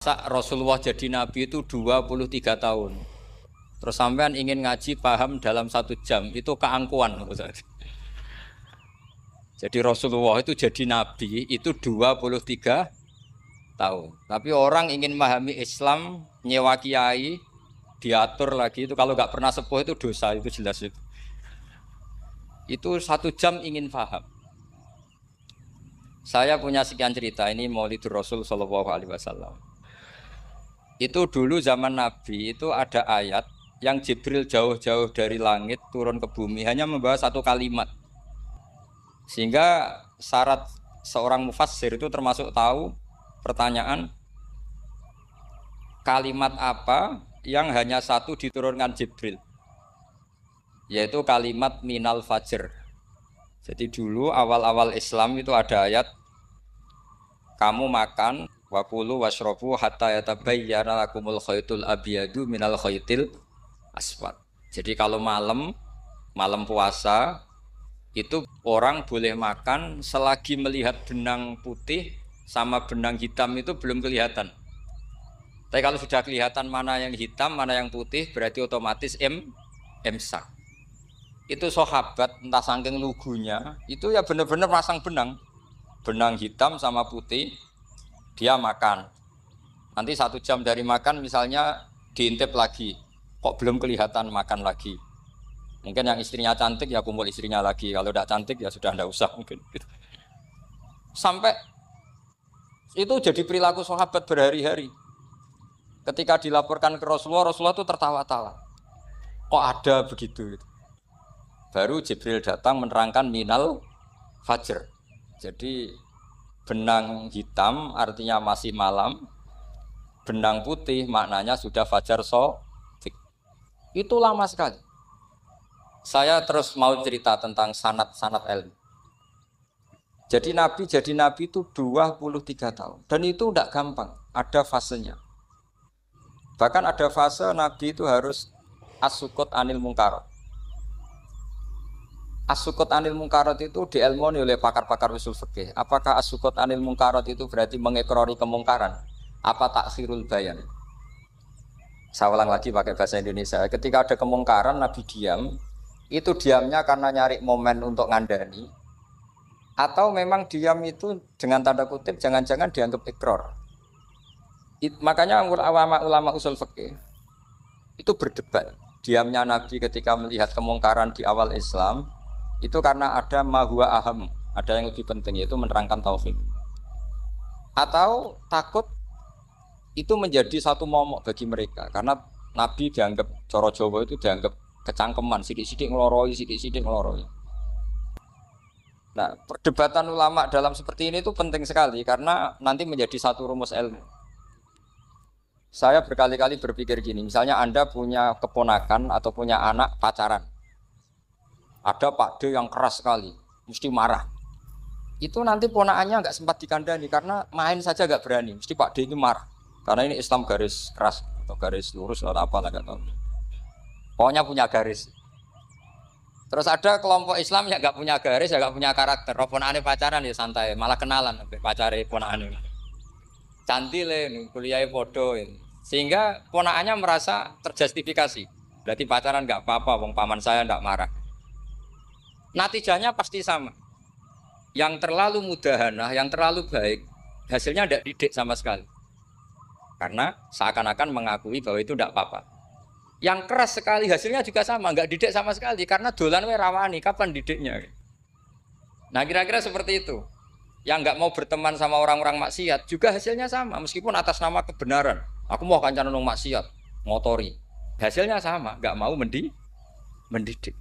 Rasulullah jadi nabi itu 23 tahun. Terus sampean ingin ngaji paham dalam 1 jam, itu keangkuhan. Jadi Rasulullah itu jadi nabi itu 23 tahun. Tapi orang ingin memahami Islam, nyewa kiai, diatur lagi itu kalau nggak pernah sepuh itu dosa, itu jelas itu. Itu 1 jam ingin paham. Saya punya sekian cerita, ini Maulidur Rasul Shallallahu Alaihi Wasallam. Itu dulu zaman Nabi itu ada ayat yang Jibril jauh-jauh dari langit turun ke bumi hanya membawa satu kalimat. Sehingga syarat seorang mufassir itu termasuk tahu pertanyaan kalimat apa yang hanya satu diturunkan Jibril, yaitu kalimat minal fajr. Jadi dulu awal-awal Islam itu ada ayat kamu makan wakulu washrobu hatta yatabayyana lakumul khaytul abyadu minal khaytil aswad. Jadi kalau malam puasa itu orang boleh makan selagi melihat benang putih sama benang hitam itu belum kelihatan. Tapi kalau sudah kelihatan mana yang hitam, mana yang putih, berarti otomatis imsak. Itu sahabat entah saking lugunya, itu ya benar-benar pasang benang hitam sama putih, dia makan. Nanti 1 jam dari makan misalnya diintip lagi, kok belum kelihatan makan lagi. Mungkin yang istrinya cantik ya kumpul istrinya lagi, kalau tidak cantik ya sudah tidak usah mungkin. Sampai itu jadi perilaku sahabat berhari-hari. Ketika dilaporkan ke Rasulullah, Rasulullah itu tertawa-tawa. Kok ada begitu? Baru Jibril datang menerangkan minal fajr. Jadi benang hitam artinya masih malam, benang putih maknanya sudah fajar shadiq. Itu lama sekali. Saya terus mau cerita tentang sanad-sanad ilmu. Jadi Nabi itu 23 tahun. Dan itu tidak gampang, ada fasenya. Bahkan ada fase Nabi itu harus as-sukut anil mungkarat. As-sukut anil mungkarat itu diilmoni oleh pakar-pakar usul fikih. Apakah as-sukut anil mungkarat itu berarti mengekrori kemungkaran? Apa takhirul bayan? Saya ulang lagi pakai bahasa Indonesia. Ketika ada kemungkaran, Nabi diam. Itu diamnya karena nyari momen untuk ngandani. Atau memang diam itu dengan tanda kutip jangan-jangan dianggap ikrar. Makanya ulama usul fikih itu berdebat. Diamnya Nabi ketika melihat kemungkaran di awal Islam itu karena ada ma huwa aham, ada yang lebih penting yaitu menerangkan tauhid. Atau takut itu menjadi satu momok bagi mereka karena Nabi dianggap coro Jawa itu dianggap kecangkeman, sidik-sidik ngeloroi, sidik-sidik ngeloroi. Nah, perdebatan ulama dalam seperti ini itu penting sekali karena nanti menjadi satu rumus ilmu. Saya berkali-kali berpikir gini, misalnya Anda punya keponakan atau punya anak pacaran. Ada Pak D yang keras sekali, mesti marah. Itu nanti ponakannya nggak sempat dikandani karena main saja nggak berani, mesti Pak D ini marah. Karena ini Islam garis keras atau garis lurus atau apa lah nggak tahu. Pokoknya punya garis. Terus ada kelompok Islam yang nggak punya garis, ya nggak punya karakter. Ponakannya pacaran ya santai, malah kenalan pacarnya ponakannya. Cantile kuliah podo ini. Sehingga ponakannya merasa terjustifikasi. Berarti pacaran nggak apa-apa, wong paman saya nggak marah. Natijahnya pasti sama. Yang terlalu mudahanah, yang terlalu baik, hasilnya tidak didik sama sekali. Karena seakan-akan mengakui bahwa itu tidak apa-apa. Yang keras sekali hasilnya juga sama, nggak didik sama sekali. Karena dolan we rawani, kapan didiknya? Nah kira-kira seperti itu. Yang nggak mau berteman sama orang-orang maksiat juga hasilnya sama, meskipun atas nama kebenaran. Aku mau kancan nang maksiat, ngotori. Hasilnya sama, nggak mau mendidik.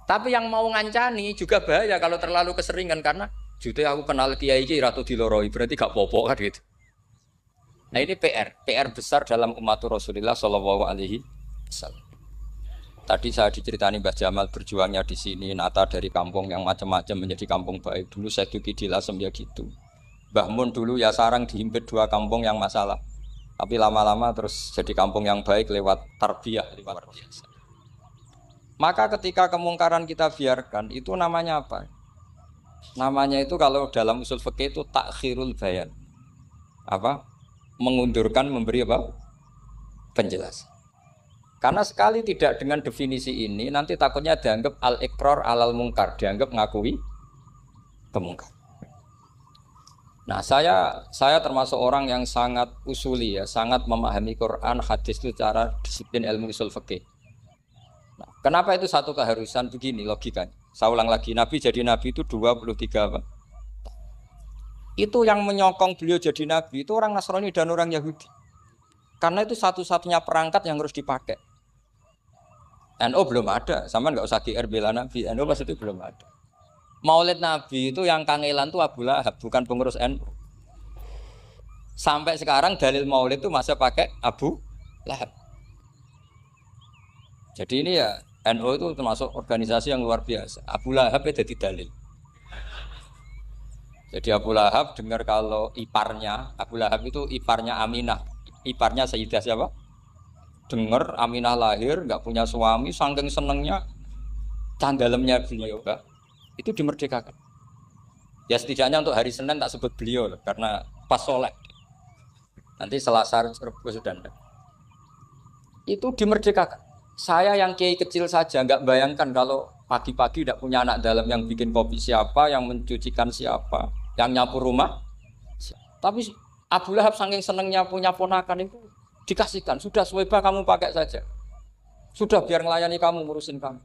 Tapi yang mau ngancani juga bahaya kalau terlalu keseringan karena jute aku kenal kiai iki ratu diloroi, berarti gak popo kan gitu. Nah ini PR besar dalam umat Rasulullah Shallallahu Alaihi Wasallam. Tadi saya diceritani Mbah Jamal berjuangnya di sini, nata dari kampung yang macam-macam menjadi kampung baik. Dulu saya Duki di Lasem ya gitu. Mbah Mun dulu ya sarang dihimpit 2 kampung yang masalah. Tapi lama-lama terus jadi kampung yang baik lewat tarbiyah, lewat biasa. Maka ketika kemungkaran kita biarkan, itu namanya apa? Namanya itu kalau dalam usul fikih itu takhirul bayan. Apa? mengundurkan memberi apa? Penjelasan. Karena sekali tidak dengan definisi ini nanti takutnya dianggap al-iqrar alal mungkar, dianggap ngakui kemungkar. Nah, saya termasuk orang yang sangat usuli ya, sangat memahami Quran, hadis itu secara disiplin ilmu usul fikih. Nah, kenapa itu satu keharusan begini logikanya? Saya ulang lagi, Nabi jadi Nabi itu 23 apa? Itu yang menyokong beliau jadi Nabi itu orang Nasrani dan orang Yahudi. Karena itu satu-satunya perangkat yang harus dipakai. NU belum ada, sama nggak usah GR bela Nabi. NU pas itu belum ada. Maulid Nabi itu yang kangelan tuh Abu Lahab, bukan pengurus NU. Sampai sekarang dalil Maulid itu masih pakai Abu Lahab. Jadi ini ya NU itu termasuk organisasi yang luar biasa. Abu Lahab itu jadi dalil. Jadi Abu Lahab dengar kalau iparnya Abu Lahab itu iparnya Aminah, iparnya Sayyidah siapa? Dengar Aminah lahir, nggak punya suami, saking senengnya candalemnya beliau, Pak, itu dimerdekakan. Ya setidaknya untuk hari Senin tak sebut beliau, karena pas soleh. Nanti Selasa Rabu sudah ada. Itu dimerdekakan. Saya yang kiai kecil saja nggak bayangkan kalau pagi-pagi tidak punya anak dalam yang bikin kopi siapa, yang mencucikan siapa, yang nyapu rumah. Tapi Abu Lahab saking senengnya punya ponakan itu dikasihkan, sudah Suwaibah kamu pakai saja. Sudah biar melayani kamu, ngurusin kamu.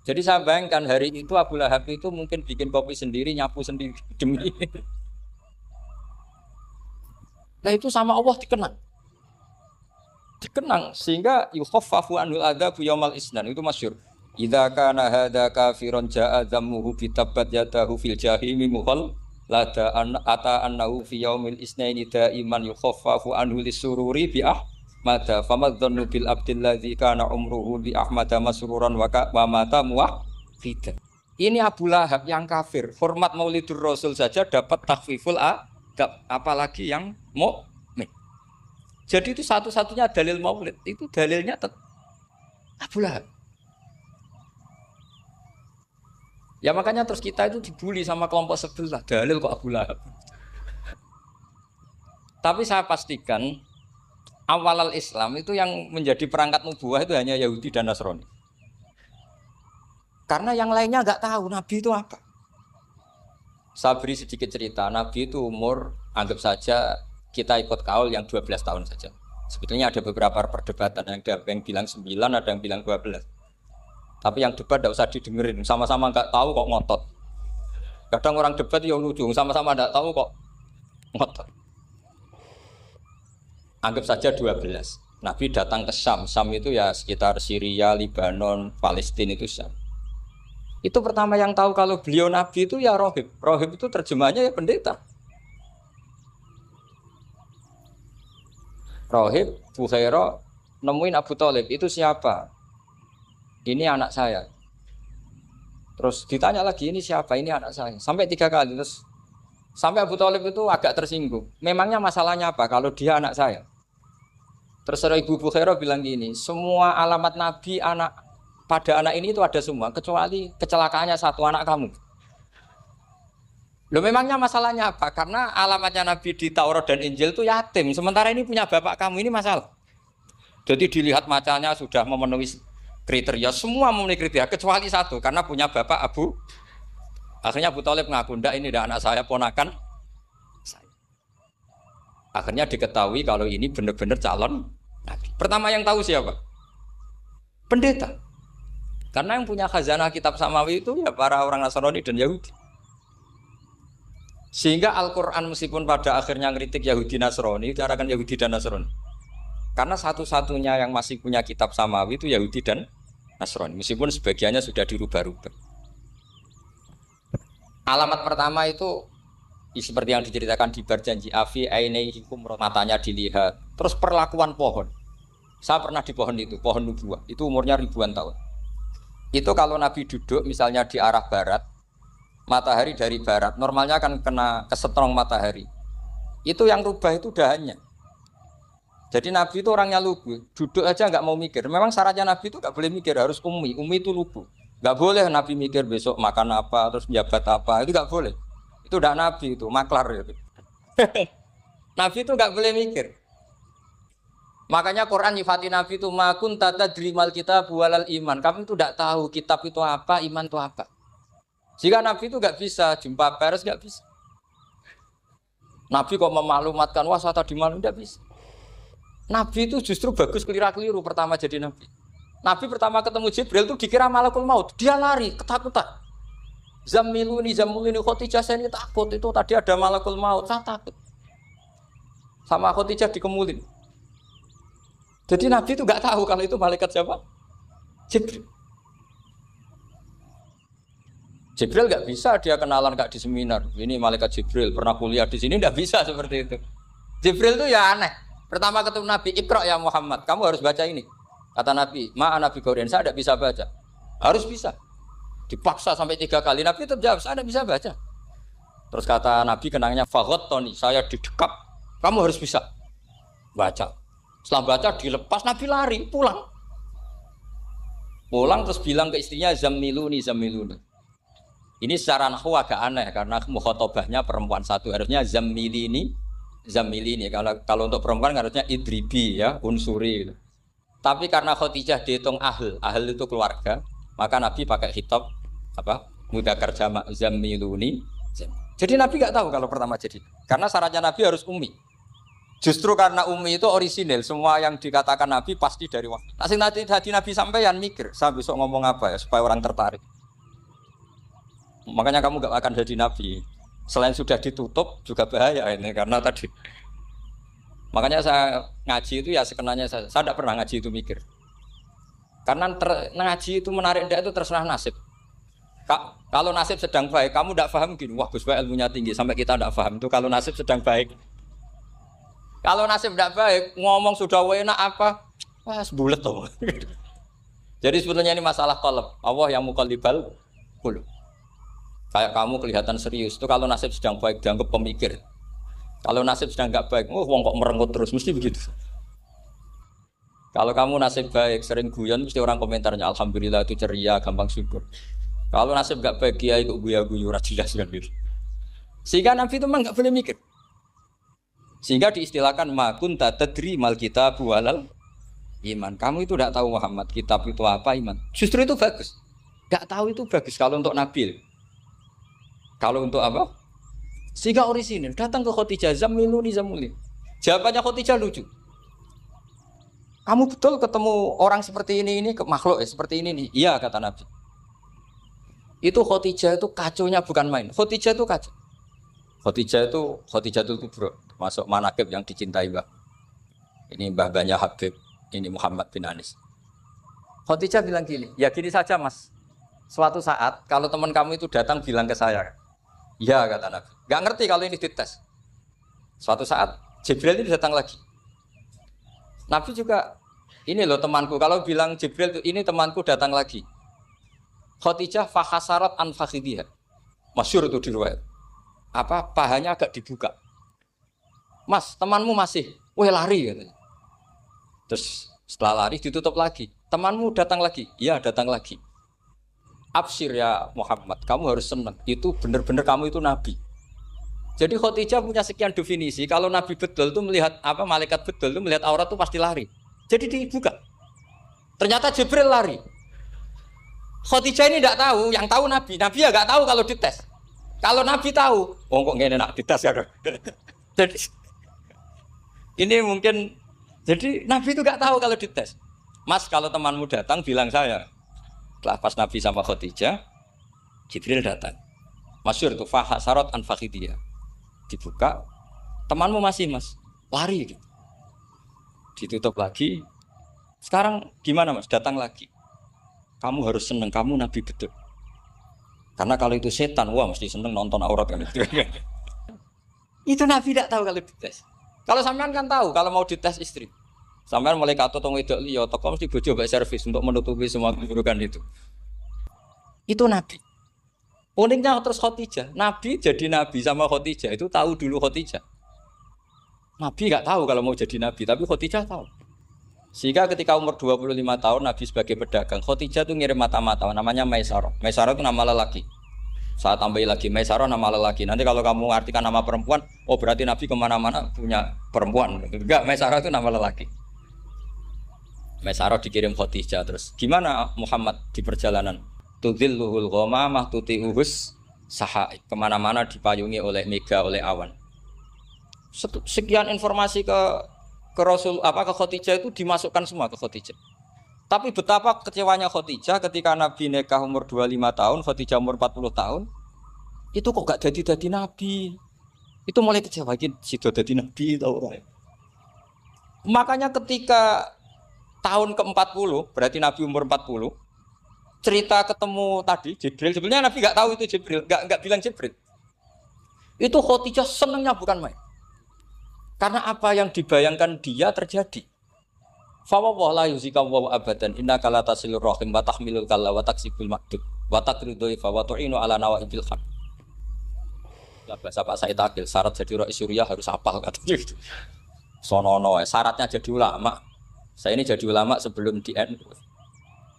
Jadi saya bayangkan hari itu Abu Lahab itu mungkin bikin kopi sendiri, nyapu sendiri demi. Nah itu sama Allah dikenang. Dikenang sehingga yukhaffafu anhul adzabu yaumal isnan itu masyhur. Idza kana hadza kafiron ja'a dhammuhu bi tabbat yadahu fil jahimi muhal lada ata annahu fi yaumil isnaini daiman yukhaffafu anhu lisururi bi ahmada famadzannu bil abdil ladzi kana umruhu bi ahmada masruran wa mata muwahhidan. Ini Abu Lahab yang kafir, hormat Maulidur Rasul saja dapat takhfiful adab, apalagi yang mukmin. Jadi itu satu-satunya dalil Maulid, itu dalilnya Abu Lahab. Ya makanya terus kita itu dibully sama kelompok sebelah, dalil kok Abu Lahab. Tapi saya pastikan awal Islam itu yang menjadi perangkat nubuwah itu hanya Yahudi dan Nasrani. Karena yang lainnya nggak tahu Nabi itu apa. Saya beri sedikit cerita, Nabi itu umur anggap saja kita ikut kaul yang 12 tahun saja. Sebetulnya ada beberapa perdebatan, ada yang bilang 9, ada yang bilang 12. Tapi yang debat tidak usah didengerin, sama-sama nggak tahu kok ngotot. Kadang orang debat yang lucu, sama-sama nggak tahu kok ngotot. Anggap saja 12. Nabi datang ke Syam, Syam itu ya sekitar Syria, Lebanon, Palestina itu Syam. Itu pertama yang tahu kalau beliau Nabi itu ya rohib. Rohib itu terjemahnya ya pendeta. Rohib, Bukhaira, nemuin Abu Thalib, itu siapa? Ini anak saya. Terus ditanya lagi, ini siapa? Ini anak saya. Sampai 3 kali. Terus sampai Abu Thalib itu agak tersinggung. Memangnya masalahnya apa kalau dia anak saya? Terus Ibu Bukhaira bilang gini, semua alamat Nabi pada anak ini itu ada semua, kecuali kecelakaannya satu, anak kamu. Loh memangnya masalahnya apa? Karena alamatnya Nabi di Taurat dan Injil itu yatim. Sementara ini punya bapak kamu, ini masalah. Jadi dilihat macanya sudah memenuhi kriteria, semua memenuhi kriteria kecuali satu, karena punya bapak Abu. Akhirnya Abu Thalib ngaku, ndak ini anak saya, ponakan saya. Akhirnya diketahui kalau ini benar-benar calon Nabi. Pertama yang tahu siapa? Pendeta. Karena yang punya khazanah kitab samawi itu ya para orang Nasrani dan Yahudi. Sehingga Al-Quran meskipun pada akhirnya ngeritik Yahudi Nasrani, diarahkan Yahudi dan Nasrani. Karena satu-satunya yang masih punya kitab samawi itu Yahudi dan Nasrani, meskipun sebagiannya sudah dirubah-rubah. Alamat pertama itu seperti yang diceritakan di Berjanji, afi ainaihikum, matanya dilihat. Terus perlakuan pohon. Saya pernah di pohon itu, pohon nubuwah. Itu umurnya ribuan tahun. Itu kalau Nabi duduk misalnya di arah barat, matahari dari barat, normalnya akan kena kesetrong matahari. Itu yang rubah itu dahannya. Jadi Nabi itu orangnya lugu, duduk aja nggak mau mikir. Memang syaratnya Nabi itu nggak boleh mikir, harus ummi itu lugu. Nggak boleh Nabi mikir besok makan apa, terus menjabat apa, itu nggak boleh. Itu udah Nabi itu, maklar gitu. Nabi itu nggak boleh mikir. Makanya Quran nyifati Nabi itu makun tata drimal kita bualal iman. Kamu itu tidak tahu kitab itu apa, iman itu apa. Jika Nabi itu nggak bisa jumpa pers, nggak bisa. Nabi kok memaklumatkan wah saya tadi malu, nggak bisa. Nabi itu justru bagus keliru pertama jadi Nabi. Nabi pertama ketemu Jibril itu dikira malakul maut, dia lari ketakutan. Zamiluni Khotijah saya ini takut itu tadi ada malakul maut, saya takut. Sama Khotijah dikemulin. Jadi Nabi itu nggak tahu kalau itu malaikat siapa? Jibril. Jibril nggak bisa dia kenalan nggak di seminar. Ini malaikat Jibril pernah kuliah di sini nggak bisa seperti itu. Jibril itu ya aneh. Pertama ketemu Nabi, Iqra ya Muhammad, kamu harus baca ini. Kata Nabi, Nabi Qur'an saya tidak bisa baca. Harus bisa. Dipaksa sampai 3 kali. Nabi tetap jawab, saya tidak bisa baca. Terus kata Nabi kenangnya, Tony, saya didekap. Kamu harus bisa baca. Setelah baca dilepas, Nabi lari, pulang. Pulang terus bilang ke istrinya, Zamiluni. Ini secara nahwu agak aneh, karena mukhotobahnya perempuan satu. Harusnya Zamilini. Kalau untuk perempuan harusnya idribi ya, unsuri gitu. Tapi karena Khadijah dihitung ahl itu keluarga, maka Nabi pakai khitab mudzakkar jamak Zamiluni. Jadi Nabi nggak tahu kalau pertama jadi. Karena syaratnya Nabi harus ummi. Justru karena ummi itu orisinil, semua yang dikatakan Nabi pasti dari wahyu. Tadi Nabi sampaian mikir, saya besok ngomong apa ya supaya orang tertarik. Makanya kamu gak akan jadi Nabi. Selain sudah ditutup juga bahaya ini karena tadi. Makanya saya ngaji itu ya sekenanya saya tidak pernah ngaji itu mikir. Karena ngaji itu menarik itu terserah nasib. Kalau nasib sedang baik, kamu tidak paham gini, wah Gus Baik ilmunya tinggi sampai kita tidak paham itu kalau nasib sedang baik. Kalau nasib tidak baik, ngomong sudah enak apa? Wah, sebulet tuh. Jadi sebetulnya ini masalah qalb. Allah yang muqallibal qulub. Kayak kamu kelihatan serius. Itu kalau nasib sedang baik dianggap pemikir. Kalau nasib sedang enggak baik, wong kok merenggut terus, mesti begitu. Kalau kamu nasib baik, sering guyon, mesti orang komentarnya alhamdulillah itu ceria, gampang syukur. Kalau nasib enggak baik, ya itu guya-guyu jelas kan gitu. Sehingga Nabi itu memang enggak boleh mikir. Sehingga diistilahkan makun tadri mal kitab walal iman. Kamu itu tidak tahu Muhammad kitab itu apa iman. Justru itu bagus. Tidak tahu itu bagus kalau untuk Nabi. Kalau untuk apa? Sehingga orisinil datang ke Khadijah Zamiluni. Jawabannya Khadijah lucu. Kamu betul ketemu orang seperti ini ke makhluk seperti ini nih. Iya kata Nabi. Itu Khadijah itu kacaunya bukan main. Khadijah itu kacau. Khadijah itu Kubra, masuk manaqib yang dicintai Mbah. Ini mbah-mbahnya Habib, ini Muhammad bin Anis. Khadijah bilang gini, ya gini saja Mas. Suatu saat kalau teman kamu itu datang bilang ke saya, ya kata Nabi. Gak ngerti kalau ini dites. Suatu saat Jibril itu datang lagi. Nabi juga, ini loh temanku. Kalau bilang Jibril ini temanku datang lagi. Khadijah fakhasarat an fakhidhiha. Masyhur itu di riwayat. Pahanya agak dibuka. Mas, temanmu masih, lari katanya. Terus setelah lari ditutup lagi. Temanmu datang lagi, iya datang lagi. Absyir ya Muhammad, kamu harus senang. Itu benar-benar kamu itu Nabi. Jadi Khadijah punya sekian definisi. Kalau Nabi betul itu melihat malaikat betul itu melihat aurat itu pasti lari. Jadi dibuka. Ternyata Jibril lari. Khadijah ini tidak tahu, yang tahu Nabi. Nabi ya nggak tahu kalau dites. Kalau Nabi tahu, kok ngene nak dites ya. Jadi ini mungkin jadi Nabi itu nggak tahu kalau dites. Mas, kalau temanmu datang bilang saya. Setelah pas Nabi sama Khadijah, Jibril datang. Masyhur itu fahasarat an fakhidiyah. Dibuka, temanmu masih Mas, lari gitu. Ditutup lagi. Sekarang gimana Mas? Datang lagi. Kamu harus senang, kamu Nabi betul. Karena kalau itu setan, wah mesti seneng nonton aurat kan. Itu Nabi tidak tahu kalau dites. Kalau sampean kan tahu kalau mau dites istri. Sampean mulai katut tong wedok liya, toko mesti bojo mbak servis untuk menutupi semua keburukan itu. Itu Nabi. Uniknya terus Khadijah. Nabi jadi Nabi sama Khadijah itu tahu dulu Khadijah. Nabi enggak tahu kalau mau jadi Nabi, tapi Khadijah tahu. Sehingga ketika umur 25 tahun Nabi sebagai pedagang, Khadijah itu ngirim mata-mata namanya Maisarah. Maisarah itu nama lelaki. Saya tambahi lagi Maisarah nama lelaki. Nanti kalau kamu artikan nama perempuan, oh berarti Nabi kemana-mana punya perempuan. Enggak, Maisarah itu nama lelaki. Maisarah dikirim Khadijah terus. Gimana Muhammad di perjalanan? Tudzilluhul ghamamah tuti'uhus sahaik. Kemana-mana dipayungi oleh mega, oleh awan. Sekian informasi ke Rasul ke Khadijah itu dimasukkan semua ke Khadijah. Tapi betapa kecewanya Khadijah ketika Nabi nikah umur 25 tahun, Khadijah umur 40 tahun. Itu kok gak jadi Nabi. Itu mulai kecewa, sido jadi Nabi tahu orang. Makanya ketika tahun ke-40, berarti Nabi umur 40, cerita ketemu tadi Jibril, sebenarnya Nabi gak tahu itu Jibril, gak bilang Jibril. Itu Khadijah senangnya bukan main. Karena apa yang dibayangkan dia terjadi. Fa wa la yuzika wa abadan innaka la tasilur rahim wa tahmilul kalla wa taksibul maqdud wa taqridu fa wa tu'inu ala nawaibil haq. Lah bahasa Pak Said Akil syarat jadi rais Suriah harus hafal katanya gitu. Sonono syaratnya jadi ulama. Saya ini jadi ulama sebelum di NU.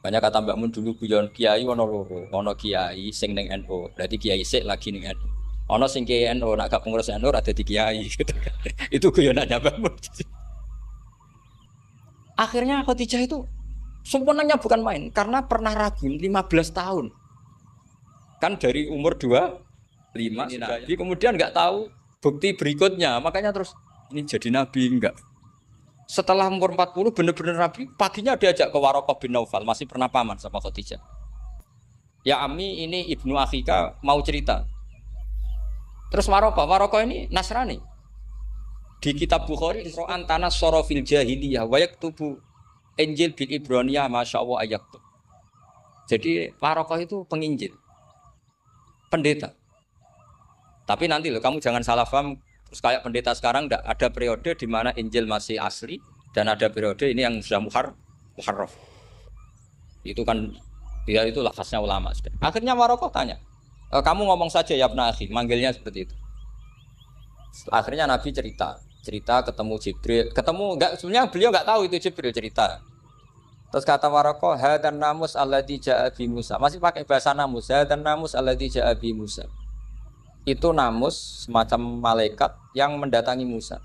Banyak kata Mbak Mun dulu guyon kiai ono loro, ono kiai sing ning NU, berarti kiai sik lagi ning NU. Ono sing kiai NU nak gak pengurus NU ada di kiai gitu. Itu guyonannya Mbak Mun. Akhirnya Khadijah itu sempurnanya bukan main karena pernah ragu 15 tahun. Kan dari umur 25 Nabi kemudian nggak tahu bukti berikutnya, makanya terus ini jadi Nabi enggak. Setelah umur 40 benar-benar Nabi, paginya diajak ke Waraqah bin Naufal, masih pernah paman sama Khadijah. Ya Ami ini ibnu Akhika mau cerita. Terus Waraqah ini Nasrani. Di kitab Bukhari Quran tanah sorofil jahiliyah wayak tubuh Injil bil Ibraniyah masya Allah ayat. Jadi Waraqah itu penginjil, pendeta. Tapi nanti loh kamu jangan salah paham. Terus kayak pendeta sekarang ada periode di mana Injil masih asli dan ada periode ini yang sudah muharraf. Itu kan dia itu lafaznya ulama. Akhirnya Waraqah tanya, kamu ngomong saja ya Ibnu Akhi, manggilnya seperti itu. Akhirnya Nabi cerita ketemu Jibril, sebenarnya beliau nggak tahu itu Jibril cerita. Terus kata Waraqah, hadan namus alladzi ja'a bi Musa. Masih pakai bahasa namus, hadan namus alladzi ja'a bi Musa. Itu namus semacam malaikat yang mendatangi Musa.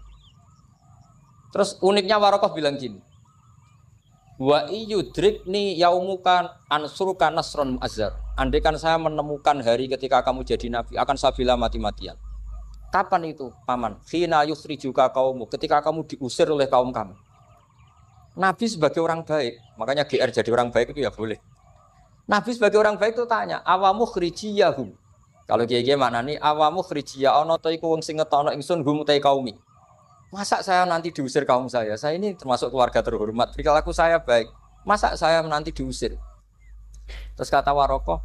Terus uniknya Waraqah bilang gini, wa iyudrikni yaumuka ansuruka nasron mu'azzar. Andai kan saya menemukan hari ketika kamu jadi nabi, akan saya bilang mati-matian. Kapan itu, paman? Khina yukhrijuka kaumu, ketika kamu diusir oleh kaum kamu. Nabi sebagai orang baik, makanya GR jadi orang baik itu ya boleh. Nabi sebagai orang baik itu tanya, awamu khrijiyahum. Kalau kiai-kiai maknani awamu khrijiyah ana ta iku wong sing ngetono ingsun hum ta kaumi. Masa saya nanti diusir kaum saya? Saya ini termasuk keluarga terhormat, perilaku saya baik. Masa saya nanti diusir? Terus kata Waraqah,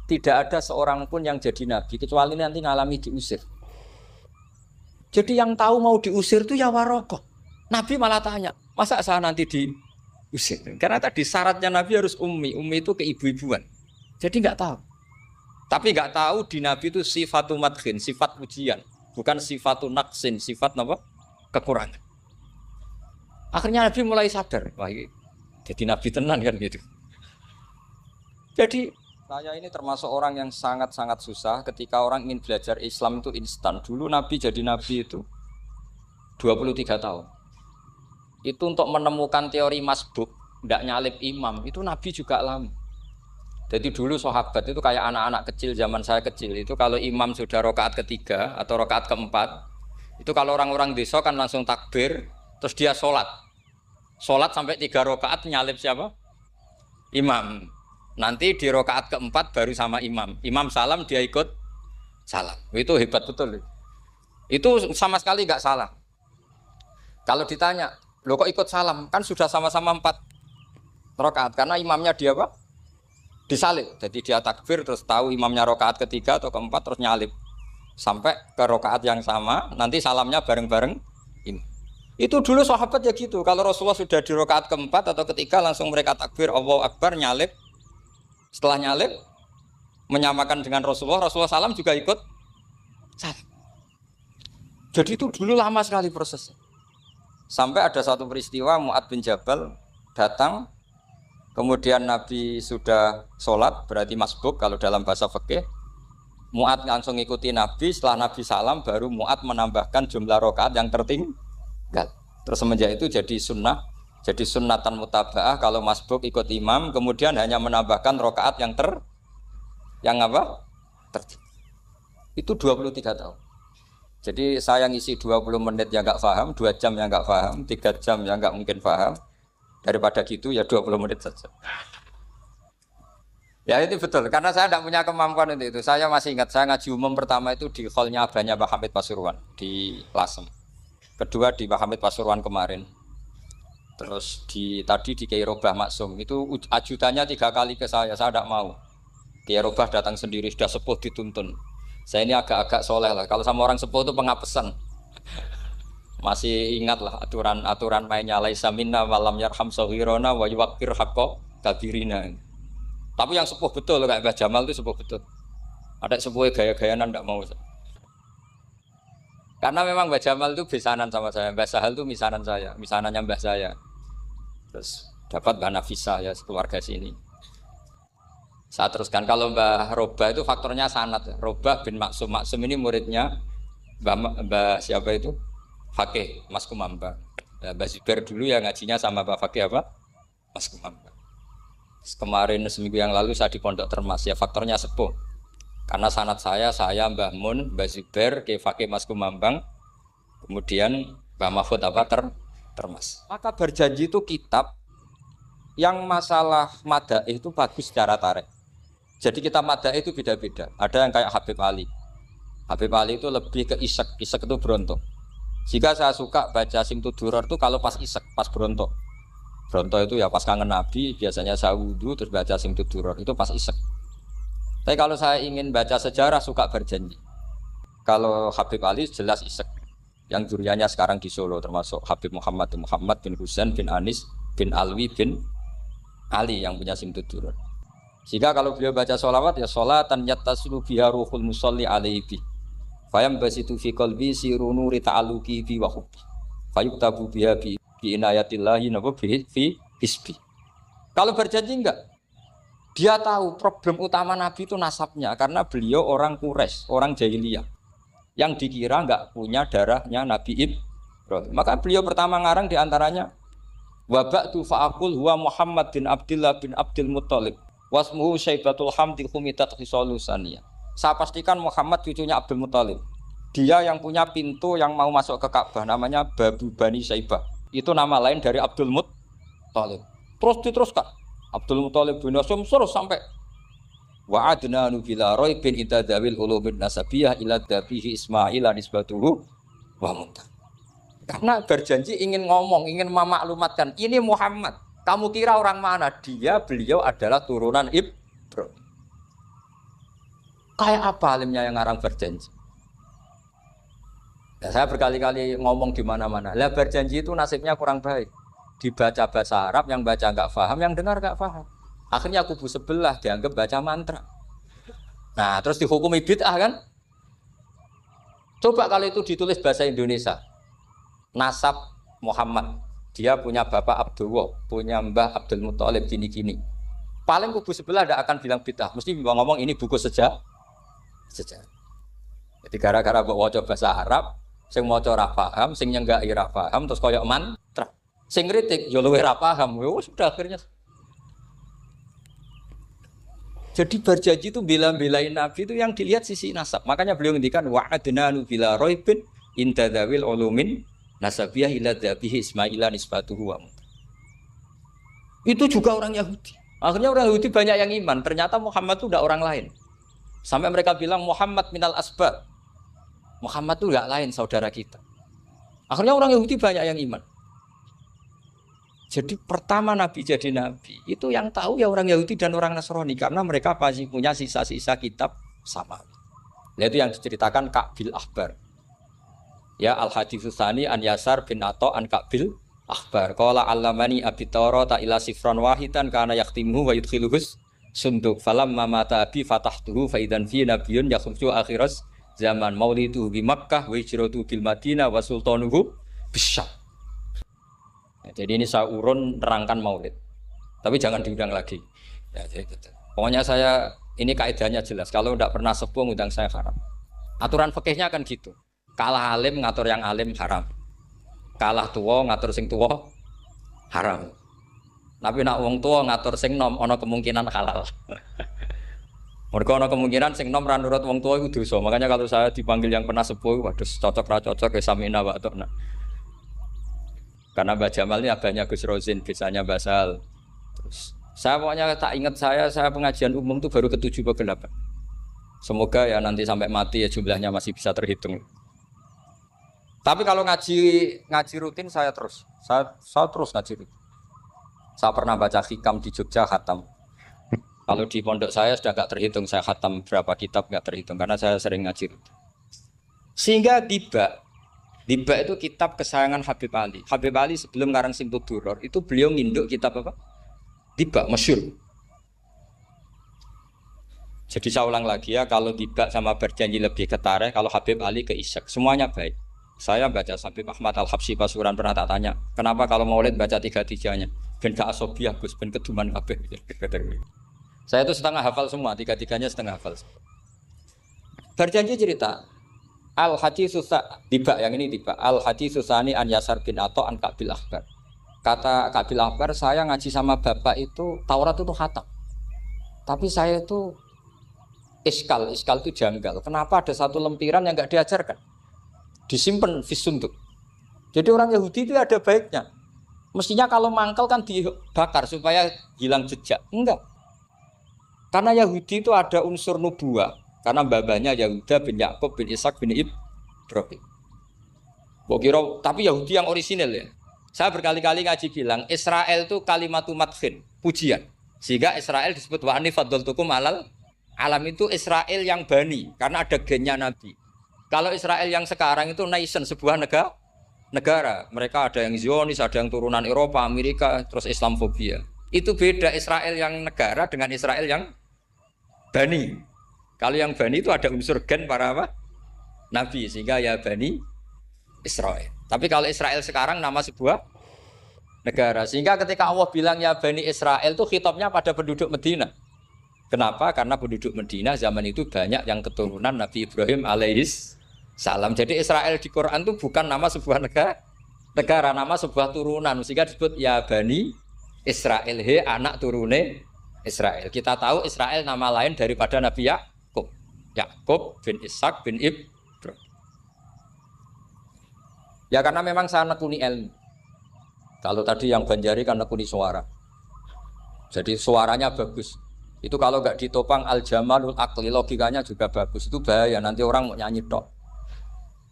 tidak ada seorang pun yang jadi nabi kecuali nanti ngalami diusir. Jadi yang tahu mau diusir itu ya Waraqah. Nabi malah tanya, masa saya nanti diusir? Karena tadi syaratnya Nabi harus ummi. Ummi itu keibu-ibuan. Jadi nggak tahu. Tapi nggak tahu di Nabi itu sifatu madkhin, sifat pujian. Bukan sifatu naqsin, sifat apa? Kekurangan. Akhirnya Nabi mulai sadar, wah ini jadi Nabi tenan kan gitu. Jadi saya ini termasuk orang yang sangat-sangat susah ketika orang ingin belajar Islam itu instan. Dulu Nabi jadi Nabi itu 23 tahun. Itu untuk menemukan teori masbuk, tidak nyalip imam, itu Nabi juga lama. Jadi dulu sahabat itu kayak anak-anak kecil zaman saya kecil itu kalau imam sudah rakaat ketiga atau rakaat keempat, itu kalau orang-orang desa kan langsung takbir, terus dia sholat sampai 3 rakaat nyalip siapa? Imam. Nanti di rakaat keempat baru sama imam. Imam salam dia ikut salam. Itu hebat betul. Itu sama sekali nggak salah. Kalau ditanya, lo kok ikut salam? Kan sudah sama-sama 4 rakaat karena imamnya dia apa? Disalib. Jadi dia takbir terus tahu imamnya rakaat ketiga atau keempat terus nyalip sampai ke rakaat yang sama. Nanti salamnya bareng-bareng imam. Itu dulu sahabat ya gitu. Kalau Rasulullah sudah di rakaat keempat atau ketiga langsung mereka takbir Allahu Akbar nyalip. Setelah nyalip menyamakan dengan Rasulullah salam juga ikut salam. Jadi itu dulu lama sekali prosesnya. Sampai ada satu peristiwa Mu'adz bin Jabal datang, kemudian Nabi sudah sholat, berarti masbuk kalau dalam bahasa fikih. Mu'ad langsung ikuti Nabi, setelah Nabi salam baru Mu'ad menambahkan jumlah rakaat yang tertinggal. Terus semenjak itu jadi sunnatan mutaba'ah kalau masbuk ikut imam, kemudian hanya menambahkan rakaat yang apa? Itu 23 tahun. Jadi saya ngisi 20 menit yang enggak paham, 2 jam yang enggak paham, 3 jam yang enggak mungkin paham. Daripada gitu ya 20 menit saja. Ya itu betul, karena saya tidak punya kemampuan untuk itu. Saya masih ingat, saya ngaji umum pertama itu di hallnya abahnya Pak Hamid Pasuruan di Lasem. Kedua di Pak Hamid Pasuruan kemarin. Terus tadi di Kiai Robah Maksum, itu ajudannya 3 kali ke saya tidak mau. Kiai Robah datang sendiri, sudah sepuh dituntun. Saya ini agak-agak soleh lah, kalau sama orang sepuh itu pengapesan. Masih ingat lah aturan mainnya laisa minna walam yarham saghirona wa yuwaqqir haqqa kabirina. Tapi yang sepuh betul kayak Mbah Jamal itu sepuh betul. Ada sepuh gaya-gayanan enggak mau. Karena memang Mbah Jamal itu besanan sama saya. Mbah Sahal itu misanan saya, misanannya Mbah saya. Terus dapat Mbah Nafisa ya keluarga sini. Saya teruskan kalau Mbah Robah itu faktornya sanad. Robah bin Maksum. Maksum ini muridnya Mbah siapa itu? Fakih Mas Kumambang. Mbah Zubair dulu ya ngajinya sama Mbah Fakih apa? Mas Kumambang. Kemarin seminggu yang lalu saya di Pondok Termas ya faktornya sepuh. Karena sanad saya Mbah Mun, Mbah Zubair, Kiai Fakih Mas Kumambang, kemudian Mbah Mahfud apa Termas. Maka berjanji itu kitab yang masalah madaih itu bagus secara tarik. Jadi kita madaih itu beda-beda. Ada yang kayak Habib Ali. Habib Ali itu lebih ke isek itu berontok. Jika saya suka baca Simtud-Duror itu kalau pas isek, pas berontok. Bronto itu ya pas kangen Nabi, biasanya saya wudhu terus baca Simtud-Duror itu pas isek. Tapi kalau saya ingin baca sejarah suka berjanji. Kalau Habib Ali jelas isek. Yang duriannya sekarang di Solo termasuk Habib Muhammad bin Husain bin Anis bin Alwi bin Ali yang punya Simtud-Duror. Jika kalau beliau baca sholawat ya sholatan yattasilu biha ruhul musalli alaihi. Fayam basitu fi qalbi siru nuri ta'alluqi bi wa hubbi. Fayuktabu biha bi inayatillahi nabu fi hisbi. Kalau berjanji enggak, dia tahu problem utama Nabi itu nasabnya karena beliau orang Quraisy, orang jahiliyah yang dikira enggak punya darahnya Nabi Ibrahim. Maka beliau pertama ngarang diantaranya wabatu fa'akul huwa Muhammad bin Abdullah bin Abdul Muttalib wasmuhu Syaibatul Hamdi Humidat Khisalusaniyah. Saya pastikan Muhammad cucunya Abdul Muttalib. Dia yang punya pintu yang mau masuk ke Ka'bah namanya Babu Bani Syaibah. Itu nama lain dari Abdul Muttalib. Terus diteruskan. Abdul Muttalib bin Hasyim terus sampai wa adnanu bila raibin itadawil ulubin nasabiyah ila dabihi Ismail nisbatuhu wa muntah. Karena berjanji ingin ngomong, ingin memaklumatkan ini Muhammad. Kamu kira orang mana? Beliau adalah turunan Ibrahim. Kayak apa alimnya yang ngarang berjanji? Ya, saya berkali-kali ngomong di mana-mana. Lah berjanji itu nasibnya kurang baik. Dibaca bahasa Arab, yang baca nggak paham, yang dengar nggak paham. Akhirnya kubu sebelah dianggap baca mantra. Nah, terus dihukumi bid'ah kan? Coba kalau itu ditulis bahasa Indonesia. Nasab Muhammad. Dia punya bapak Abdullah, punya mbah Abdul Muttalib gini-gini. Paling kubu sebelah tidak akan bilang bid'ah. Mesti ngomong ini buku sejarah. Jadi gara-gara bawa bahasa Arab, sing maca ora paham, sing nyenggaki ora paham, terus koyok mantra. Sing kritik yo luwih ora paham. Sudah akhirnya. Jadi berjanji itu bela-belain Nabi itu yang dilihat sisi nasab. Makanya beliau ngendikan wa'adnanu bila raibin intadawil ulumin nasabiyah ila dhabihi Ismaila nisbatuhu wa. Itu juga orang Yahudi. Akhirnya orang Yahudi banyak yang iman. Ternyata Muhammad itu tidak orang lain. Sampai mereka bilang Muhammad minal asbab. Muhammad itu enggak lain saudara kita. Akhirnya orang Yahudi banyak yang iman. Jadi pertama Nabi jadi Nabi itu yang tahu ya orang Yahudi dan orang Nasrani karena mereka pasti punya sisa-sisa kitab sama. Nah, itu yang diceritakan Ka'bil Ahbar. Ya Al-Haditsus Tsani an Yasar bin Atha an Ka'bil Ahbar. Qala 'allamani Abi Tawrata ila sifran wahidan kana yaqtimuhu wa yudkhiluhus sunduk falamma mata abi fatahtuhu fa idan fi nabiyyun yakhruju akhiras zaman maulidu bi Makkah wa hijratu bil Madinah wa sultanuhu bisyam. Jadi ini saya urun nerangkan maulid. Tapi jangan diundang lagi. Ya, jadi gitu. Pokoknya saya ini kaidahnya jelas. Kalau tidak pernah sepuh ngundang saya haram. Aturan fikihnya kan gitu. Kalah alim ngatur yang alim haram. Kalah tua ngatur sing tua haram. Tapi nak wong tua ngatur sing nom ana kemungkinan halal. Mergo ana kemungkinan sing nom ra nurut wong tua iku dosa. Makanya kalau saya dipanggil yang pernah sepuh, waduh cocok ra cocok ya samina wa atona. Karena Mbak Jamal ini abahnya Gus Rozin, biasanya Basal. Terus saya pokoknya tak ingat saya pengajian umum itu baru ke-7 ke 8. Semoga ya nanti sampai mati ya jumlahnya masih bisa terhitung. Tapi kalau ngaji rutin saya terus ngaji rutin. Saya pernah baca hikam di Jogja khatam. Kalau di pondok saya sudah nggak terhitung saya khatam berapa kitab nggak terhitung karena saya sering ngaji rutin. Sehingga Diba itu kitab kesayangan Habib Ali. Habib Ali sebelum ngarang Simtud Duror itu beliau nginduk kitab apa? Diba, masyhur. Jadi saya ulang lagi ya, kalau Diba sama Berjanji lebih ke tarikh, kalau Habib Ali ke Isyak, semuanya baik. Saya baca Habib Ahmad Al-Habsyi Pasuruan pernah tak tanya, kenapa kalau Maulid baca 3-3-nya? Ben gak asobiah Gus, ben keduman kabeh. Saya itu setengah hafal semua, 3-3-nya setengah hafal. Berjanji cerita Al-Hadis Susah Diba yang ini Diba Al-Hadis Susani an Yasar bin Atha an Kabil Akbar. Kata Kabil Akbar, saya ngaji sama bapak itu Taurat itu khatam. Tapi saya itu iskal itu janggal. Kenapa ada satu lempiran yang enggak diajarkan? Disimpan fisunduk. Jadi orang Yahudi itu ada baiknya. Mestinya kalau mangkal kan dibakar supaya hilang jejak. Enggak. Karena Yahudi itu ada unsur nubuwah. Karena babanya Yahuda bin Yakub bin Ishak bin Ibrahim. Tapi Yahudi yang orisinal ya. Saya berkali-kali ngaji bilang Israel itu kalimatu madhin, pujian. Sehingga Israel disebut wa ani faddaltukum alal alam itu Israel yang bani karena ada gennya Nabi. Kalau Israel yang sekarang itu nation sebuah negara. Mereka ada yang Zionis, ada yang turunan Eropa, Amerika, terus Islamfobia. Itu beda Israel yang negara dengan Israel yang bani. Kalau yang Bani itu ada unsur gen para apa? Nabi, sehingga ya Bani Israel. Tapi kalau Israel sekarang nama sebuah negara. Sehingga ketika Allah bilang ya Bani Israel itu khitabnya pada penduduk Medina. Kenapa? Karena penduduk Medina zaman itu banyak yang keturunan Nabi Ibrahim alaihis salam. Jadi Israel di Quran itu bukan nama sebuah negara, nama sebuah turunan. Sehingga disebut ya Bani Israel, he anak turune Israel. Kita tahu Israel nama lain daripada Nabi Yakub bin Ishak bin Ibrahim. Ya karena memang saya nekuni ilmu. Kalau tadi yang Banjari kan nekuni suara. Jadi suaranya bagus. Itu kalau nggak ditopang al-jamalul aqli, logikanya juga bagus. Itu bahaya, nanti orang mau nyanyi tok.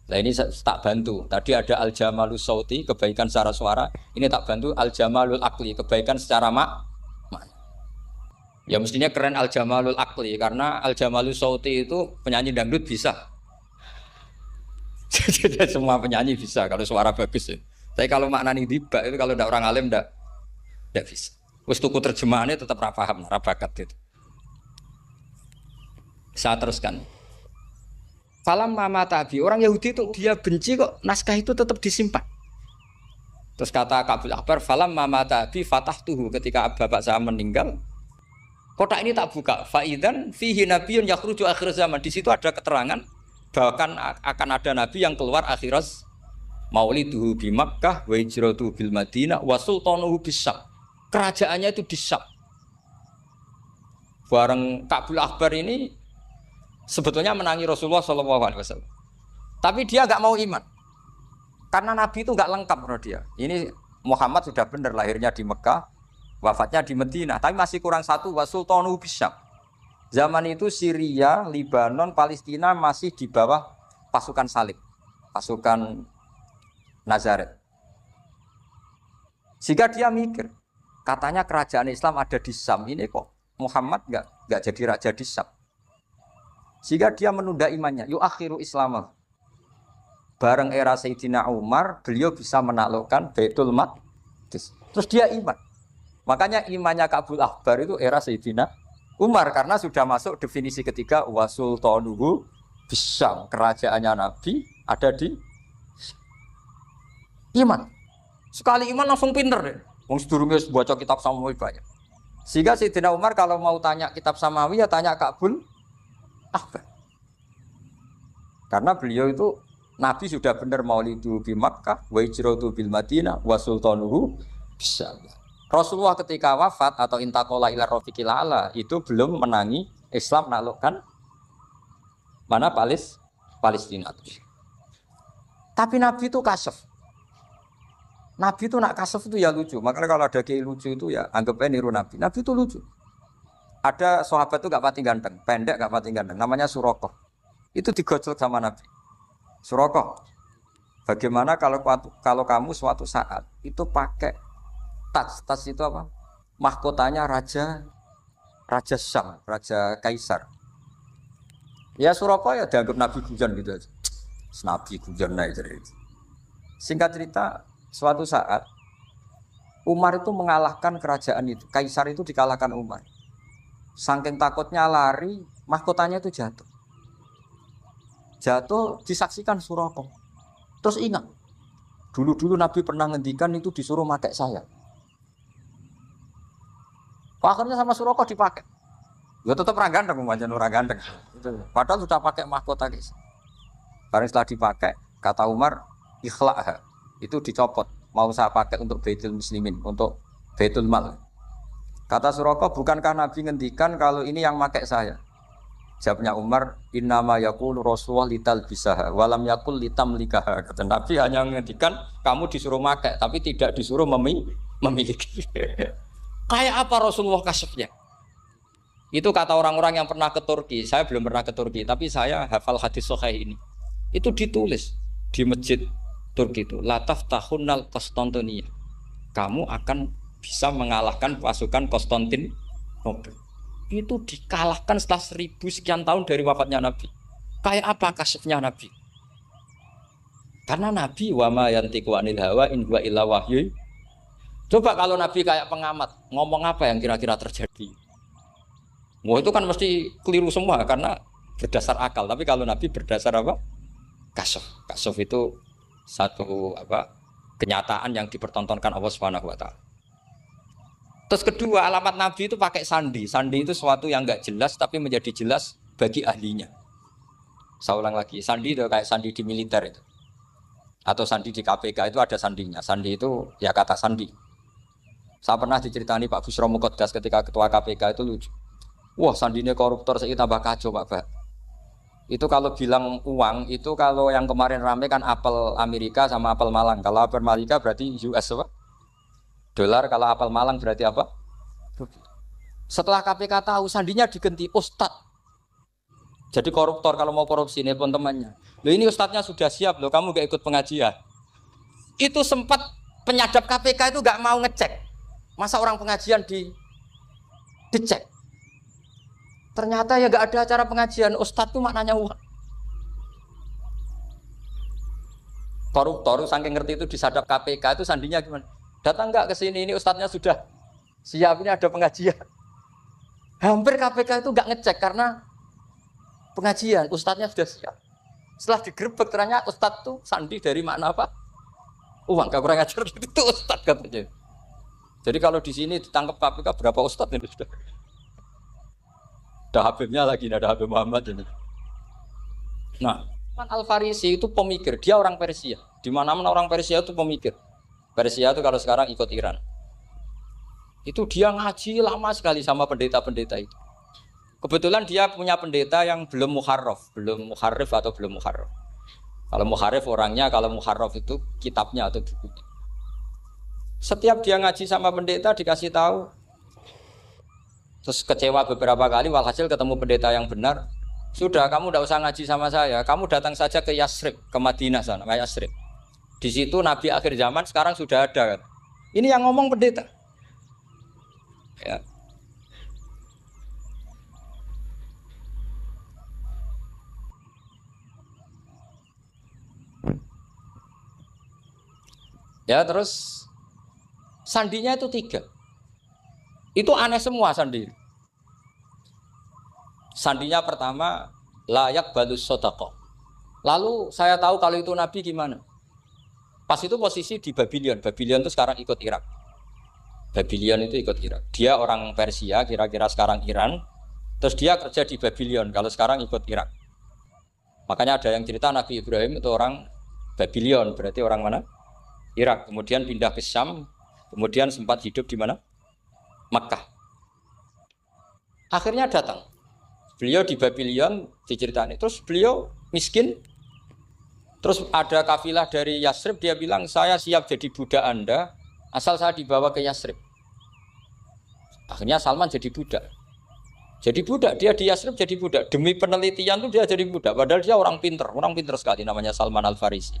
Nah ini tak bantu. Tadi ada al-jamalus sauti, kebaikan secara suara. Ini tak bantu al-jamalul aqli, kebaikan secara makna. Ya mestinya keren al-jamalul aqli karena al-jamalus sauti itu penyanyi dangdut bisa. Jadi semua penyanyi bisa kalau suara bagus ya. Tapi kalau maknani Diba itu kalau tidak orang alim tidak bisa. Wis tuku terjemahannya tetap ra paham, ra bakat gitu. Saya teruskan. Falam mama tabi, orang Yahudi itu dia benci kok naskah itu tetap disimpan. Terus kata Kabil Akbar, falam mama tabi fatahtuhu, ketika bapak saya meninggal, kotak ini tak buka. Faidan fihi nabiyyun yakhruju akhir zaman. Di situ ada keterangan bahkan akan ada nabi yang keluar akhirat. Mauliduhu bi Makkah wa hijratuhu bil Madinah wa sultanuhu bis-Syam. Kerajaannya itu di Syam. Bareng Kabil Akbar ini sebetulnya menangi Rasulullah SAW. Tapi dia enggak mau iman. Karena nabi itu enggak lengkap menurut dia. Ini Muhammad sudah benar lahirnya di Mekah, wafatnya di Madinah, tapi masih kurang satu, wa sultanuhu bis-Syam. Zaman itu Syria, Lebanon, Palestina masih di bawah pasukan salib, pasukan Nazaret. Sehingga dia mikir, katanya kerajaan Islam ada di Syam, ini kok Muhammad enggak jadi raja di Syam. Sehingga dia menunda imannya, yuakhiru Islamah. Bareng era Sayyidina Umar, beliau bisa menaklukkan Baitul Maqdis. Terus dia iman. Makanya imannya Kabil Akbar itu era Sayyidina Umar karena sudah masuk definisi ketiga wa sultanuhu bis-Syam, kerajaannya Nabi ada di iman. Sekali iman langsung pinter deh. Wong sedurunge baca kitab Samuel banyak. Sehingga Sayyidina Umar kalau mau tanya kitab Samawi ya tanya Ka'bul Ahbar. Karena beliau itu Nabi sudah benar maulidu bi Makkah, wa hijratu bil Madinah, wa sultanuhu bisa. Rasulullah ketika wafat atau intaqala ila rafiqil ala itu belum menangi Islam naklukkan mana Palestina. Tapi Nabi itu kasef. Nabi itu nak kasef itu ya lucu. Makanya kalau ada kiai lucu itu ya anggapnya niru Nabi. Nabi itu lucu. Ada sahabat itu gak pati ganteng, pendek gak pati ganteng. Namanya Surakoh. Itu digojol sama Nabi. Surakoh, bagaimana kalau kamu suatu saat itu pakai tas itu apa? Mahkotanya Raja Syam, Raja Kaisar. Ya Surakoh ya dianggap Nabi Gujan gitu aja. Nabi Gujan naik jadi. Singkat cerita, suatu saat Umar itu mengalahkan kerajaan itu. Kaisar itu dikalahkan Umar. Saking takutnya lari, mahkotanya itu jatuh. Jatuh disaksikan Surakoh. Terus ingat, dulu Nabi pernah ngendikan itu disuruh pakai saya. Akhirnya sama Surakoh dipakai. Ya tetap orang ganteng, orang ganteng. Padahal sudah pakai mahkota guys. Karena setelah dipakai, kata Umar, ikhla'ha. Itu dicopot. Mau saya pakai untuk Baitul Muslimin, untuk Baitul Mal. Kata Surakoh, bukankah Nabi ngendikan kalau ini yang pakai saya? Jawabnya Umar, innama yaqulu Rasulullah lital bisaha, walam yaqul litamlikaha. Kata Nabi hanya ngendikan kamu disuruh pakai, tapi tidak disuruh memiliki. Kayak apa Rasulullah kasefnya? Itu kata orang-orang yang pernah ke Turki. Saya belum pernah ke Turki, tapi saya hafal hadis sahih ini. Itu ditulis di masjid Turki itu, lataf tahunnal Konstantinia. Kamu akan bisa mengalahkan pasukan Konstantinopel. Itu dikalahkan setelah 1000 sekian tahun dari wafatnya Nabi. Kayak apa kasefnya Nabi? Karena Nabi wa ma yantiqu anil hawa in huwa illa wahyu. Coba kalau Nabi kayak pengamat, ngomong apa yang kira-kira terjadi? Wah itu kan mesti keliru semua karena berdasar akal. Tapi kalau Nabi berdasar apa? Kasef. Kasef itu satu kenyataan yang dipertontonkan Allah Subhanahu wa taala. Terus kedua, alamat Nabi itu pakai sandi. Sandi itu sesuatu yang enggak jelas tapi menjadi jelas bagi ahlinya. Saya ulang lagi, sandi itu kayak sandi di militer itu. Atau sandi di KPK itu ada sandinya. Sandi itu ya kata sandi. Saya pernah diceritani Pak Busro Muqaddas ketika ketua KPK itu lucu. Wah, sandinya koruptor saya tambah kacau Pak. Itu kalau bilang uang itu kalau yang kemarin rame kan apel Amerika sama apel Malang. Kalau apel Amerika berarti US apa? Dolar, kalau apel Malang berarti apa? Setelah KPK tahu sandinya diganti Ustadz. Jadi koruptor kalau mau korupsi ini pun temannya. Loh ini Ustadznya sudah siap loh, kamu gak ikut pengajian. Itu sempat penyadap KPK itu gak mau ngecek. Masa orang pengajian dicek. Ternyata ya gak ada acara pengajian, Ustadz itu maknanya uang. Koruptor saking ngerti itu disadap KPK itu sandinya gimana? Datang nggak ke sini, ini Ustadznya sudah siap, ini ada pengajian. Hampir KPK itu nggak ngecek karena pengajian, Ustadznya sudah siap. Setelah digerebek ternyata Ustadz tuh sandi dari makna apa? Uang, gak kurang ajar itu Ustadz katanya. Jadi kalau di sini ditangkap KPK berapa Ustadz ini sudah? Ada Habibnya lagi, ada Habib Muhammad ini. Nah, Al-Farisi itu pemikir, dia orang Persia. Di mana-mana orang Persia itu pemikir. Persia itu kalau sekarang ikut Iran. Itu dia ngaji lama sekali sama pendeta-pendeta itu. Kebetulan dia punya pendeta yang belum muharraf atau belum muharraf. Kalau muharraf orangnya, kalau muharraf itu kitabnya atau bukunya. Setiap dia ngaji sama pendeta dikasih tahu. Terus kecewa beberapa kali, walhasil ketemu pendeta yang benar. Sudah, kamu tidak usah ngaji sama saya. Kamu datang saja ke Yasrib, ke Madinah sana, ke Yasrib. Di situ Nabi akhir zaman sekarang sudah ada kan. Ini yang ngomong pendeta. Ya. Ya terus sandinya itu 3. Itu aneh semua sandi. Sandinya pertama layak balus sodako. Lalu saya tahu kalau itu Nabi gimana. Pas itu posisi di Babylon. Babylon itu sekarang ikut Irak. Babylon itu ikut Irak. Dia orang Persia, kira-kira sekarang Iran. Terus dia kerja di Babylon, kalau sekarang ikut Irak. Makanya ada yang cerita Nabi Ibrahim itu orang Babylon, berarti orang mana? Irak. Kemudian pindah ke Syam, kemudian sempat hidup di mana? Makkah. Akhirnya datang. Beliau di Babylon diceritain. Terus beliau miskin. Terus ada kafilah dari Yasrib, dia bilang, saya siap jadi budak Anda, asal saya dibawa ke Yasrib. Akhirnya Salman jadi budak. Jadi budak, dia di Yasrib jadi budak. Demi penelitian tuh dia jadi budak. Padahal dia orang pinter sekali, namanya Salman Al-Farisi.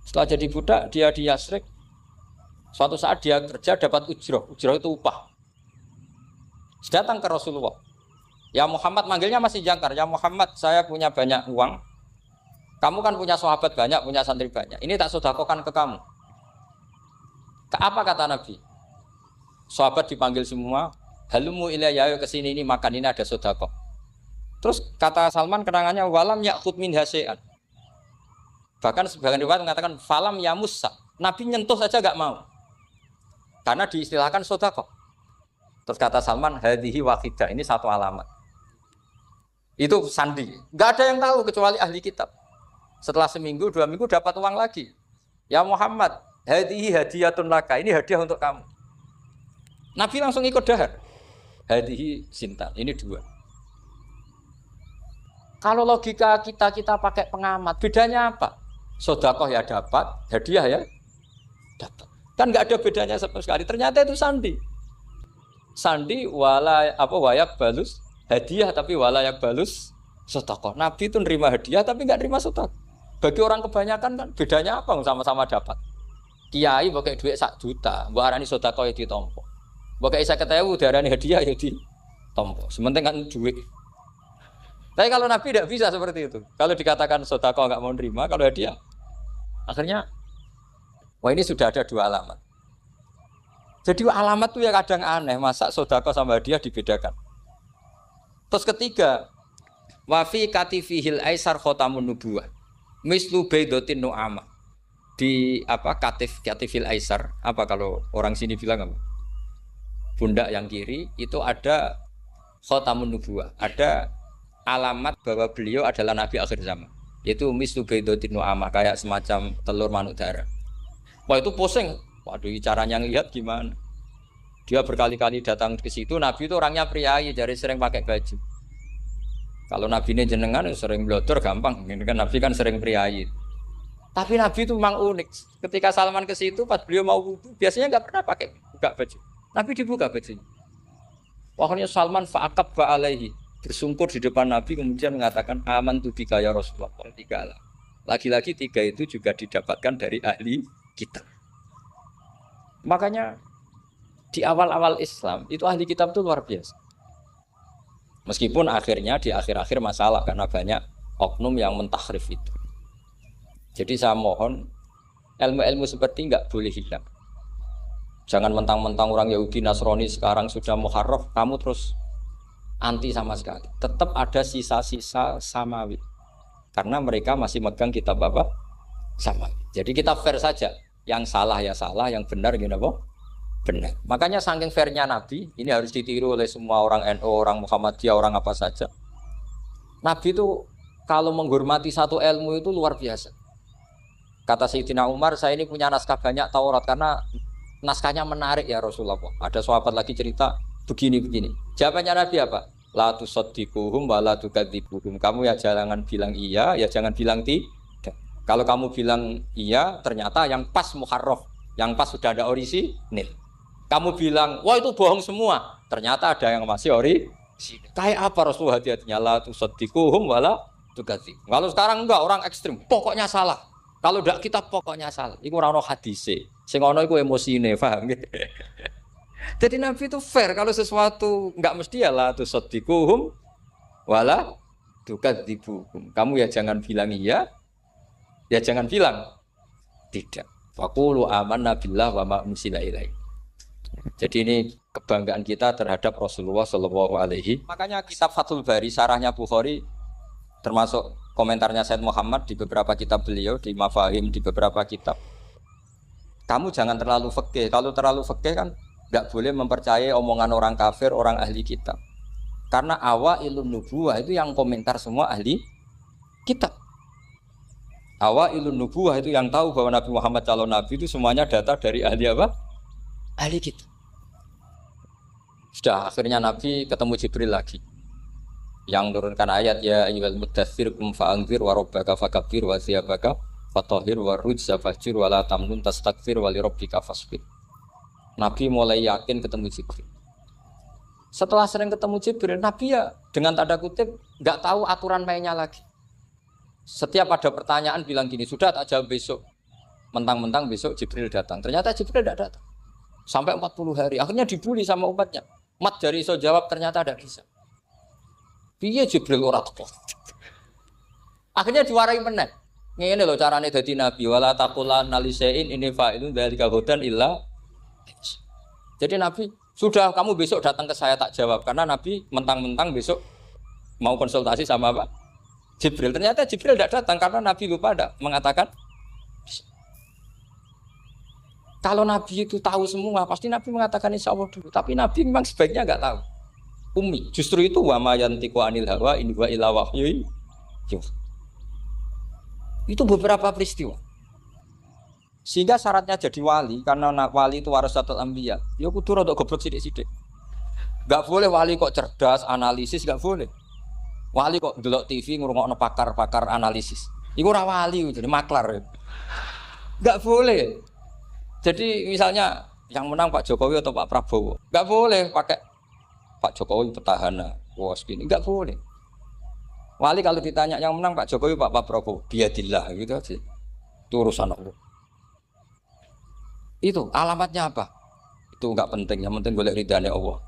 Setelah jadi budak, dia di Yasrib. Suatu saat dia kerja dapat ujroh. Ujroh itu upah. Datang ke Rasulullah. Ya Muhammad, manggilnya masih jangkar. Ya Muhammad, saya punya banyak uang. Kamu kan punya sahabat banyak, punya santri banyak. Ini tak sedekahkan ke kamu. Apa kata Nabi? Sahabat dipanggil semua. Halumu ilayya, ke sini, ini makan, ini ada sedekah. Terus kata Salman kenangannya, walam ya'khud min hasya'an. Bahkan sebagian riwayat mengatakan falam ya musa. Nabi nyentuh saja enggak mau. Karena diistilahkan sedekah. Terus kata Salman, hadhihi waqidah, ini satu alamat. Itu sandi. Enggak ada yang tahu kecuali ahli kitab. Setelah seminggu, 2 minggu dapat uang lagi. Ya Muhammad, hadhihi hadiyatun laka, ini hadiah untuk kamu. Nabi langsung ikut dahar. Hadhihi sintan, ini 2. Kalau logika kita pakai pengamat, bedanya apa? Sedekah ya dapat, hadiah ya dapat. Kan nggak ada bedanya sama sekali. Ternyata itu sandi. Sandi wala apa wayak balus hadiah tapi walayak balus sedekah. Nabi itu nerima hadiah tapi nggak nerima sedekah. Bagi orang kebanyakan kan bedanya apa? Sama-sama dapat. Kiai pakai duit 1 juta, mbok arani sedekah ya ditampa. Mbok kayak 50.000 diarani hadiah ya ditampa. Sementing kan duit. Tapi kalau Nabi tidak bisa seperti itu. Kalau dikatakan sedekah nggak mau nerima, kalau hadiah akhirnya wah ini sudah ada 2 alamat. Jadi alamat tuh ya kadang aneh, masa sedekah sama hadiah dibedakan. Terus ketiga, wa fi katifihil aisar khatamun nubuwah. Mislu baidatin nu'ama. Di apa katifil aisar, apa kalau orang sini bilang apa? Pundak yang kiri itu ada khatamun nubuwah, ada alamat bahwa beliau adalah nabi akhir zaman. Yaitu mislu baidatin nu'ama, kayak semacam telur manuk darah. Wah itu pusing. Waduh, caranya ngelihat gimana? Dia berkali-kali datang ke situ. Nabi itu orangnya priayi, jadi sering pakai baju. Kalau Nabi ini jenengan sering blodor gampang. Ini kan Nabi kan sering priayi. Tapi Nabi itu memang unik. Ketika Salman ke situ, pas beliau mau wudu, biasanya nggak pernah pakai buka baju. Nabi dibuka bajunya. Waktunya Salman fa'akab ba'alaihi, bersungkur di depan Nabi kemudian mengatakan aman tu bika ya Rasulullah. Lagi-lagi 3 itu juga didapatkan dari ahli kitab. Makanya di awal-awal Islam itu ahli kitab itu luar biasa. Meskipun akhirnya di akhir-akhir masalah karena banyak oknum yang mentahrif itu. Jadi saya mohon ilmu-ilmu seperti enggak boleh hilang. Jangan mentang-mentang orang Yahudi Nasrani sekarang sudah muharraf, kamu terus anti sama sekali. Tetap ada sisa-sisa samawi. Karena mereka masih megang kitab apa? Samawi. Jadi kita fair saja. Yang salah ya salah, yang benar gini apa? Benar. Makanya saking fairnya Nabi, ini harus ditiru oleh semua orang NU, orang Muhammadiyah, orang apa saja. Nabi itu kalau menghormati satu ilmu itu luar biasa. Kata Sayyidina Umar, saya ini punya naskah banyak Taurat karena naskahnya menarik ya Rasulullah. Ada sahabat lagi cerita begini-begini. Jawabannya Nabi apa? La tusaddiquhum wa la tukadzibuhum. Kamu ya jangan bilang iya, ya jangan bilang tidak. Kalau kamu bilang iya, ternyata yang pas muharraf, yang pas sudah ada orisinil. Kamu bilang, wah itu bohong semua. Ternyata ada yang masih orisinil. Kayak apa Rasulullah hati-hatinya? La tusaddiquhum wa la tukadzibun. Kalau sekarang enggak, orang ekstrim. Pokoknya salah. Kalau tidak kita pokoknya salah. Iku ora ono hadise. Sing ono iku emosine, paham nggih? Jadi Nabi itu fair. Kalau sesuatu enggak mesti ya la tusaddiquhum wa la tukadzibuhum. Kamu ya jangan bilang iya, ya jangan bilang tidak. Faqulu amanna billah wa ma unsila ilaihi. Jadi ini kebanggaan kita terhadap Rasulullah Shallallahu Alaihi. Makanya kitab Fathul Bari, sarahnya Bukhari, termasuk komentarnya Said Muhammad di beberapa kitab beliau, di Mafahim di beberapa kitab. kamu jangan terlalu fikih. Kalau terlalu fikih kan nggak boleh mempercayai omongan orang kafir, orang ahli kitab. Karena awailun nubuwah itu yang komentar semua ahli kitab. Awailun nubuwah itu yang tahu bahwa Nabi Muhammad calon nabi itu semuanya data dari ahli apa? Ahli kitab. Sudah akhirnya Nabi ketemu Jibril lagi. Yang turunkan ayat ya ayyuhal muddatsir qum fa'anzir wa rabbaka fakabbir wa thiyabaka fatahhir wa rujza fahjur wa la tamnun tastakbir wa li rabbika fasbir. Nabi mulai yakin ketemu Jibril. Setelah sering ketemu Jibril, Nabi ya dengan tanda kutip enggak tahu aturan mainnya lagi. Setiap ada pertanyaan bilang gini, sudah tak jawab besok. Mentang-mentang besok Jibril datang. Ternyata Jibril tidak datang. Sampai 40 hari. Akhirnya dibully sama umatnya. Mat dari iso jawab ternyata tidak bisa. Piye Jibril ora teko. Akhirnya diwarai meneh. Ngene lho carane dadi nabi wala taqulanna lisein ini fa'ilun dzalika hudan illa. Jadi Nabi, sudah kamu besok datang ke saya tak jawab karena Nabi mentang-mentang besok mau konsultasi sama apa? Jibril. Ternyata Jibril tidak datang karena Nabi lupa ada mengatakan kalau Nabi itu tahu semua pasti Nabi mengatakan insya Allah dulu. Tapi Nabi memang sebaiknya nggak tahu. Umi, justru itu wa ma yantiqu anil hawa in huwa illa wahyu. Itu beberapa peristiwa. Sehingga syaratnya jadi wali karena wali itu warasatul anbiya. Ya kudu rada goblok sithik-sithik. Enggak boleh wali kok cerdas, analisis enggak boleh. Wali kok ndelok TV ngrungokno pakar-pakar analisis. Iku ora wali, jadi maklar. Enggak boleh. Jadi misalnya yang menang Pak Jokowi atau Pak Prabowo, enggak boleh pakai Pak Jokowi petahana, was gini, enggak boleh. Wali kalau ditanya yang menang Pak Jokowi, Pak Prabowo, biadillah gitu aja. Itu urusan Allah. Itu alamatnya apa? Itu enggak penting, yang penting golek ridhane Allah.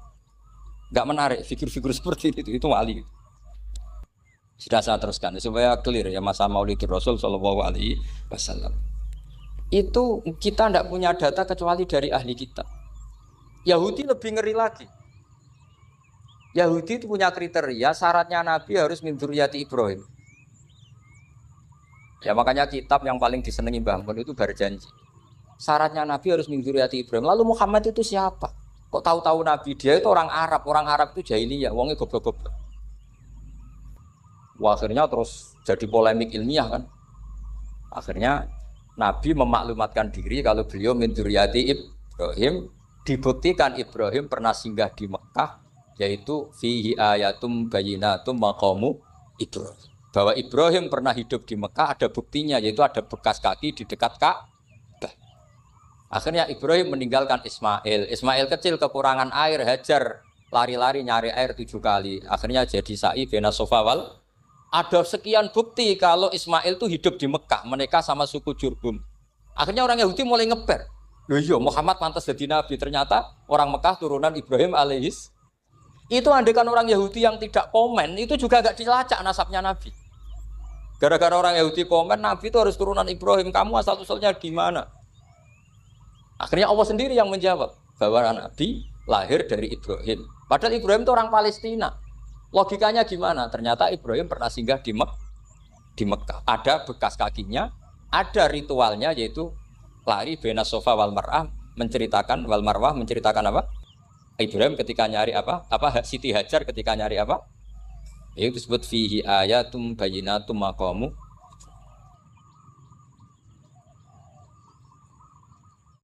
Enggak menarik figur-figur seperti itu wali. Sudah saya teruskan supaya clear ya masa Maulidur Rasul sallallahu alaihi wasallam. Itu kita tidak punya data kecuali dari ahli kitab. Yahudi lebih ngeri lagi. Yahudi itu punya kriteria syaratnya Nabi harus min dzurriyyati Ibrahim. Ya makanya kitab yang paling disenangi Mbah Mun itu berjanji. Syaratnya Nabi harus min dzurriyyati Ibrahim. Lalu Muhammad itu siapa? Kok tahu-tahu Nabi dia itu orang Arab. Orang Arab itu jahiliyah, wongnya goblok-goblok. Wah, akhirnya terus jadi polemik ilmiah kan. Akhirnya Nabi memaklumatkan diri kalau beliau min dzurriyyati Ibrahim. Dibuktikan Ibrahim pernah singgah di Mekah, yaitu fihi ayatum bayyinatum maqamu Ibrahim. Bahwa Ibrahim pernah hidup di Mekah ada buktinya, yaitu ada bekas kaki di dekat Ka'bah. Akhirnya Ibrahim meninggalkan Ismail. Ismail kecil kekurangan air, Hajar lari-lari nyari air 7 kali. Akhirnya jadi sa'i bena sofa wal. Ada sekian bukti kalau Ismail itu hidup di Mekah, menikah sama suku Jurhum. Akhirnya orang Yahudi mulai ngeper. Loh iya, Muhammad pantas jadi nabi. Ternyata orang Mekah turunan Ibrahim alaihis. Itu andekan orang Yahudi yang tidak komen, itu juga gak dilacak nasabnya Nabi. Gara-gara orang Yahudi komen, Nabi itu harus turunan Ibrahim. Kamu asal-usulnya di mana? Akhirnya Allah sendiri yang menjawab bahwa Nabi lahir dari Ibrahim. Padahal Ibrahim itu orang Palestina. Logikanya gimana? Ternyata Ibrahim pernah singgah di Mekah. Ada bekas kakinya, ada ritualnya yaitu lari bena sofa wal mar'ah, menceritakan wal marwah menceritakan apa? Ibrahim ketika nyari apa? Siti Hajar ketika nyari apa? Itu disebut fihi ayatum bayyinatum maqamu